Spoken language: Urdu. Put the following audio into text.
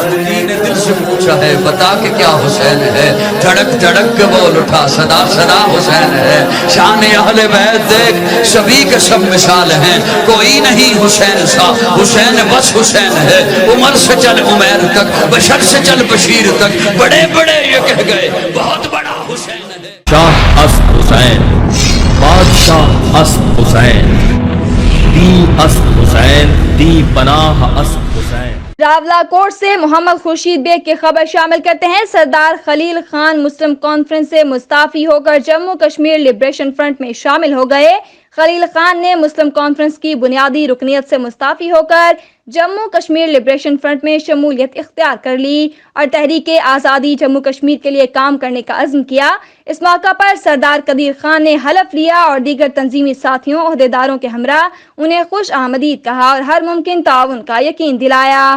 نے دل سے پوچھا ہے بتا کہ کیا حسین ہے، دھڑک دھڑک کے بول اٹھا صدا صدا حسین ہے۔ شان اہل بیت دیکھ سبھی کے سب مثال ہیں، کوئی نہیں حسین سا، حسین بس حسین ہے۔ عمر سے چل عمیر تک، بشر سے چل بشیر تک، بڑے بڑے یہ کہہ گئے بہت بڑا حسین ہے۔ شاہ اسد حسین، بادشاہ اسد حسین، دی اسد حسین، دی پناہ اسد حسین۔ راولہ کوٹ سے محمد خورشید بیگ کی خبر شامل کرتے ہیں۔ سردار خلیل خان مسلم کانفرنس سے مستعفی ہو کر جموں کشمیر لبریشن فرنٹ میں شامل ہو گئے۔ خلیل خان نے مسلم کانفرنس کی بنیادی رکنیت سے مستعفی ہو کر جموں کشمیر لبریشن فرنٹ میں شمولیت اختیار کر لی اور تحریک آزادی جموں کشمیر کے لیے کام کرنے کا عزم کیا۔ اس موقع پر سردار قدیر خان نے حلف لیا اور دیگر تنظیمی ساتھیوں عہدیداروں کے ہمراہ انہیں خوش آمدید کہا اور ہر ممکن تعاون کا یقین دلایا۔